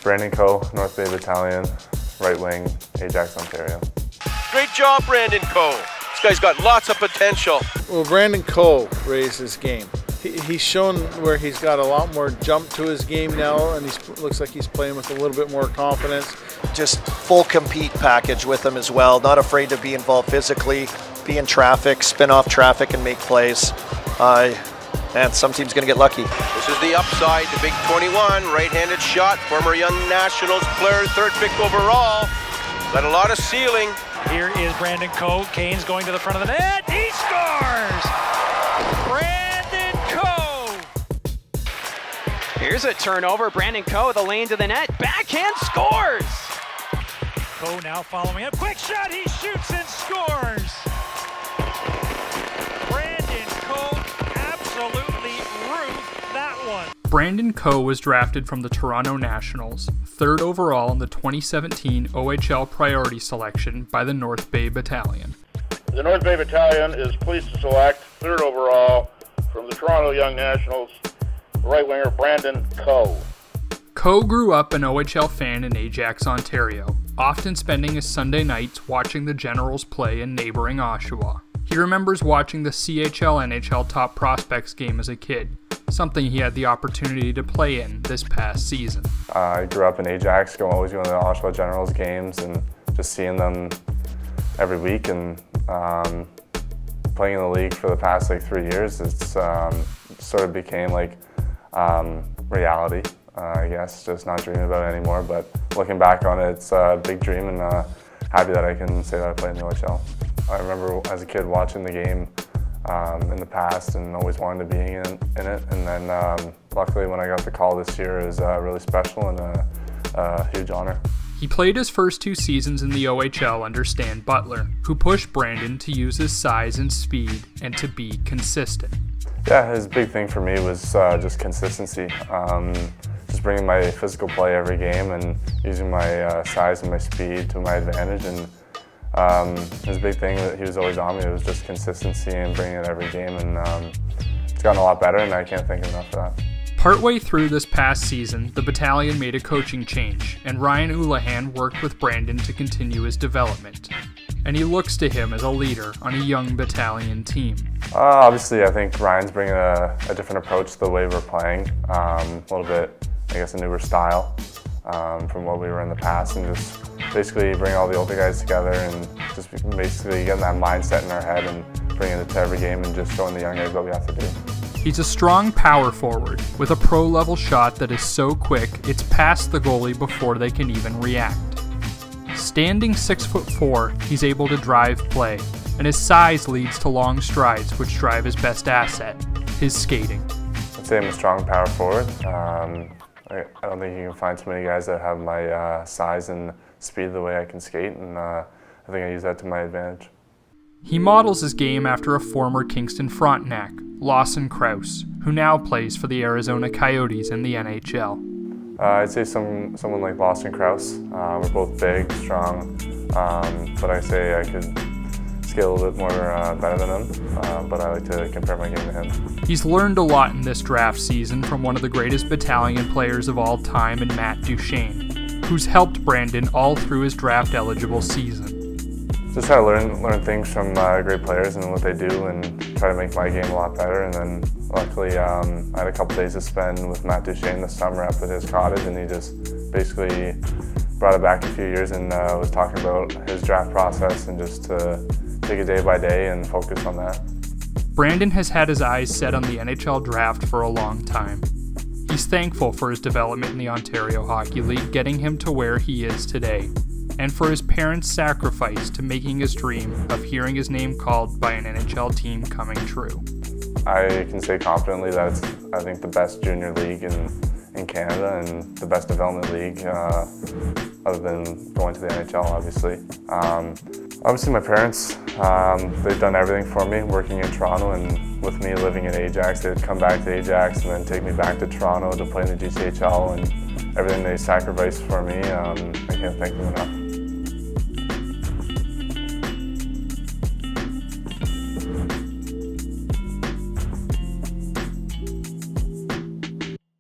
Brandon Coe, North Bay Battalion, right wing, Ajax, Ontario. Great job, Brandon Coe. This guy's got lots of potential. Well, Brandon Coe raised his game. He's shown where he's got a lot more jump to his game now, and he looks like he's playing with a little bit more confidence. Just full compete package with him as well. Not afraid to be involved physically, be in traffic, spin off traffic and make plays. And some team's going to get lucky. This is the upside, the big 21, right-handed shot. Former Young Nationals player, third pick overall. Got a lot of ceiling. Here is Brandon Coe. Kane's going to the front of the net. He scores! Brandon Coe! Here's a turnover. Brandon Coe, the lane to the net. Backhand scores! Coe now following up. Quick shot. He shoots and scores! Brandon Coe absolutely roofed that one. Brandon Coe was drafted from the Toronto Nationals, 3rd overall in the 2017 OHL priority selection by the North Bay Battalion. The North Bay Battalion is pleased to select 3rd overall from the Toronto Young Nationals, right winger Brandon Coe. Coe grew up an OHL fan in Ajax, Ontario, often spending his Sunday nights watching the Generals play in neighboring Oshawa. He remembers watching the CHL-NHL Top Prospects game as a kid, something he had the opportunity to play in this past season. I grew up in Ajax, always going to the Oshawa Generals games and just seeing them every week, and playing in the league for the past 3 years, it's sort of became like reality, I guess, just not dreaming about it anymore. But looking back on it, it's a big dream, and happy that I can say that I played in the OHL. I remember as a kid watching the game in the past and always wanting to be in it, and then luckily when I got the call this year, it was really special and a huge honor. He played his first 2 seasons in the OHL under Stan Butler, who pushed Brandon to use his size and speed and to be consistent. Yeah, his big thing for me was just consistency. Just bringing my physical play every game and using my size and my speed to my advantage. And his big thing that he was always on me was just consistency and bringing it every game. And it's gotten a lot better, and I can't thank him enough for that. Partway through this past season, the battalion made a coaching change, and Ryan Houlihan worked with Brandon to continue his development. And he looks to him as a leader on a young battalion team. Obviously, I think Ryan's bringing a different approach to the way we're playing, a little bit, I guess, a newer style from what we were in the past, and just basically bring all the older guys together and just basically getting that mindset in our head and bringing it to every game and just showing the young guys what we have to do. He's a strong power forward with a pro-level shot that is so quick it's past the goalie before they can even react. Standing 6'4", he's able to drive play, and his size leads to long strides which drive his best asset, his skating. I'd say I'm a strong power forward. I don't think you can find too many guys that have my size and speed the way I can skate, and I think I use that to my advantage. He models his game after a former Kingston Frontenac, Lawson Krause, who now plays for the Arizona Coyotes in the NHL. I'd say someone like Lawson Krause. We're both big, strong, but I say I could skate a little bit more better than him, but I like to compare my game to him. He's learned a lot in this draft season from one of the greatest battalion players of all time in Matt Duchene, who's helped Brandon all through his draft-eligible season. Just try to learn things from great players and what they do, and try to make my game a lot better. And then luckily I had a couple days to spend with Matt Duchene this summer up at his cottage, and he just basically brought it back a few years and was talking about his draft process and just to take it day by day and focus on that. Brandon has had his eyes set on the NHL Draft for a long time. He's thankful for his development in the Ontario Hockey League, getting him to where he is today, and for his parents' sacrifice to making his dream of hearing his name called by an NHL team coming true. I can say confidently that it's, I think, the best junior league in Canada and the best development league other than going to the NHL, obviously. Obviously my parents, they've done everything for me working in Toronto, and with me living in Ajax, they'd come back to Ajax and then take me back to Toronto to play in the GCHL, and everything they sacrificed for me, I can't thank them enough.